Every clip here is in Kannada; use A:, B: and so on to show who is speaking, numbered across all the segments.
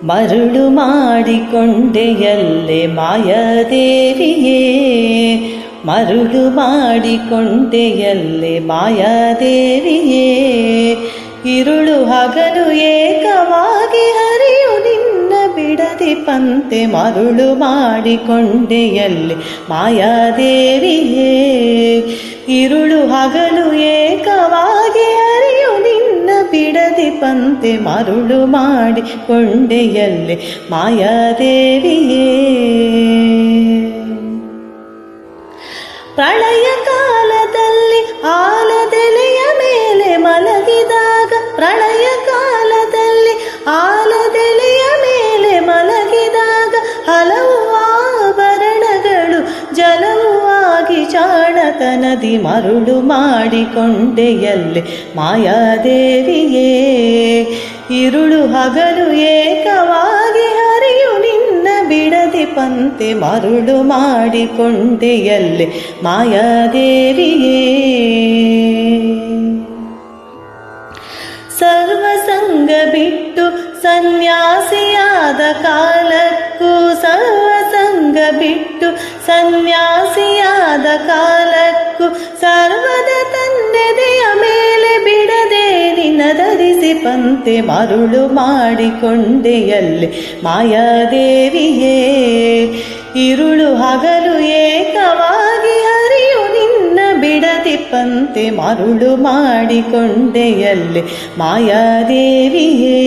A: ಮರುಳು ಮಾಡಿಕೊಂಡೆಯಲ್ಲೆ ಮಾಯಾದೇವಿಯೇ, ಮರುಳು ಮಾಡಿಕೊಂಡೆಯಲ್ಲೆ ಮಾಯಾದೇವಿಯೇ. ಇರುಳು ಹಗಲು ಏಕವಾಗಿ ಹರಿಯು ನಿನ್ನ ಬಿಡದಿ ಪಂತೆ, ಮರುಳು ಮಾಡಿಕೊಂಡೆಯಲ್ಲೆ ಮಾಯಾದೇವಿಯೇ. ಇರುಳು ಹಗಲು ಏಕವಾಗಿ ಹರಿಯು ನಿನ್ನ ಬಿಡದಿ ಪಂತೆ, ಮರುಳು ಮಾಡಿಕೊಂಡೆಯಲ್ಲೆ ಮಾಯಾದೇವಿಯೇ. ಪ್ರಳಯ ಕಾಲದಲ್ಲಿ ಆಲದೆಲೆಯ ಮೇಲೆ ಮಲಗಿದಾಗ, ಪ್ರಳಯ ಕಾಲದಲ್ಲಿ ಆಲದೆಲೆಯ ಮೇಲೆ ಮಲಗಿದಾಗ, ಹಲವು ಆಭರಣಗಳು ಜಲವು ಆಗಿ ಜಾಣತನದಿ ಮರುಳು ಮಾಡಿಕೊಂಡೆಯಲ್ಲೆ ಮಾಯಾದೇವಿಯೇ. ಇರುಳು ಹಗಲು ಏಕವಾಗಿ ಹರಿಯು ನಿನ್ನ ಬಿಡದಿ ಪಂತೆ, ಮರುಳು ಮಾಡಿಕೊಂಡೆಯಲ್ಲೆ ಮಾಯಾದೇವಿಯೇ. ಸರ್ವಸಂಗ ಬಿಟ್ಟು ಸನ್ಯಾಸಿಯಾದ ಕಾಲಕ್ಕೂ, ಸರ್ವಸಂಗ ಬಿಟ್ಟು ಸನ್ಯಾಸಿಯಾದ ಕಾಲಕ್ಕೂ, ಸರ್ವದ ತನ್ನೆದೆಯ ಮೇಲೆ ಬಿಡದೆ ನಿನ್ನ ಧರಿಸಿ ಪಂತೆ, ಮರುಳು ಮಾಡಿಕೊಂಡೆಯಲ್ಲೆ ಮಾಯಾದೇವಿಯೇ. ಇರುಳು ಹಗಲು ಏಕವಾಗಿ ಹರಿಯು ನಿನ್ನ ಬಿಡದಿ ಪಂತೆ, ಮರುಳು ಮಾಡಿಕೊಂಡೆಯಲ್ಲೆ ಮಾಯಾದೇವಿಯೇ.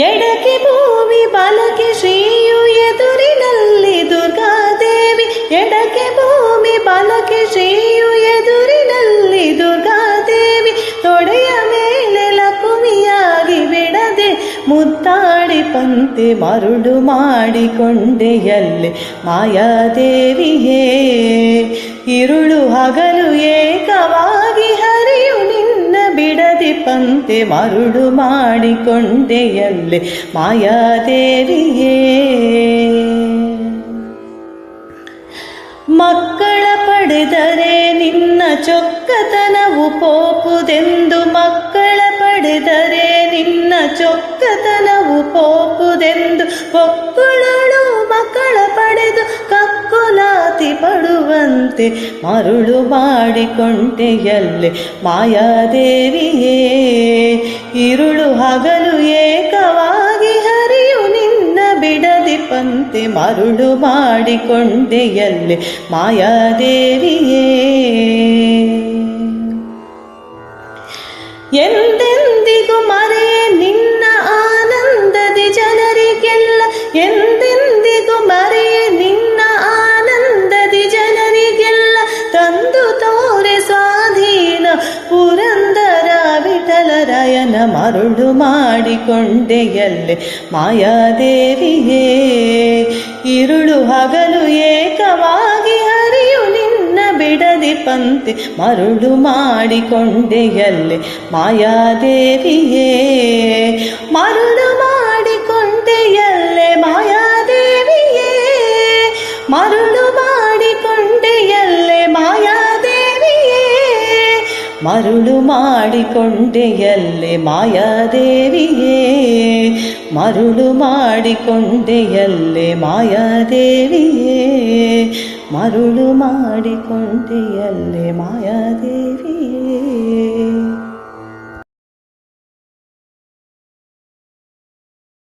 A: ಎಡಕ್ಕೆ ಭೂಮಿ ಬಲಕ್ಕೆ ಶ್ರೀಯು ಎದುರಿನಲ್ಲಿ ದುರ್ಗಾದೇವಿ, ಎಡಕ್ಕೆ ಭೂಮಿ ಬಲಕ್ಕೆ ಶ್ರೀಯು ಎದುರಿನಲ್ಲಿ ದುರ್ಗಾದೇವಿ. ತೊಡೆಯ ಮೇಲೆ ಲಕುಮಿಯಾಗಿ ಬಿಡದೆ ಮುದ್ದಾಡಿ ಪಂತೆ, ಮರುಳು ಮಾಡಿಕೊಂಡೆಯಲ್ಲೆ ಮಾಯಾದೇವಿಯೇ. ಇರುಳು ಹಗಲು ಏಕವಾಗಿ ಹರಿಯು ನಿನ್ನ ಬಿಡದಿ ಪಂತೆ, ಮರುಳು ಮಾಡಿಕೊಂಡೆಯಲ್ಲೆ ಮಾಯಾದೇವಿಯೇ. ಮಕ್ಕಳ ಪಡೆದರೆ ನಿನ್ನ ಚೊಕ್ಕತನವು ಪೋಪುದೆಂದು, ಮಕ್ಕಳ ಪಡೆದರೆ ನಿನ್ನ ಚೊಕ್ಕತನವು ಪೋಪುದೆಂದು, ಕೊಕ್ಕುಳಳು ಮಕ್ಕಳ ಪಡೆದು ಕಕ್ಕುಲಾತಿ ಪಡುವಂತೆ, ಮರುಳು ಮಾಡಿಕೊಂಡೆಯಲ್ಲೆ ಮಾಯಾದೇವಿಯೇ. ಇರುಳು ಹಗಲು ಏಕವಾಗಿ ಹರಿಯು ನಿನ್ನ ಬಿಡದಿ ಪಂತೆ, ಮರುಳು ಮಾಡಿಕೊಂಡೆಯಲ್ಲೆ ಮಾಯಾದೇವಿಯೇ. ಎಂದೆಂದಿಗೂ ಮರೆಯೇ ನಿನ್ನ ಆನಂದದಿ ಜನರಿಗೆಲ್ಲ, ಎಂದೆಂದಿಗೂ ಮರೆಯೇ ನಿನ್ನ ಆನಂದದಿ ಜನರಿಗೆಲ್ಲ, ತಂದು ತೋರೆ ಸ್ವಾಧೀನ ಪುರಂದರ ವಿಠಲರಾಯನ, ಮರುಳು ಮಾಡಿಕೊಂಡೆಯಲ್ಲೆ ಮಾಯಾದೇವಿಯೇ. ಇರುಳು ಹಗಲು ಏಕವಾಗಿ ಹರಿಯು ನಿನ್ನ ಬಿಡದಿ ಪಂತೆ, ಮರುಳು ಮಾಡಿಕೊಂಡೆಯಲ್ಲೆ ಮಾಯಾದೇವಿಯೇ. ಮರುಳು ಮಾಡಿಕೊಂಡೆಯಲ್ಲೆ ಮಾಯಾದೇವಿಯೇ, ಮರುಳು ಮಾಡಿಕೊಂಡೆಯಲ್ಲೆ ಮಾಯಾದೇವಿಯೇ. ಮರುಳು ಮಾಡಿಕೊಂಡೆಯಲ್ಲೆ ಮಾಯಾದೇವಿಯೇ, ಮರುಳು ಮಾಡಿಕೊಂಡೆಯಲ್ಲೆ ಮಾಯಾದೇವಿಯೇ, ಮರುಳು ಮಾಡಿಕೊಂಡೆಯಲ್ಲೆ ಮಾಯಾದೇವಿ.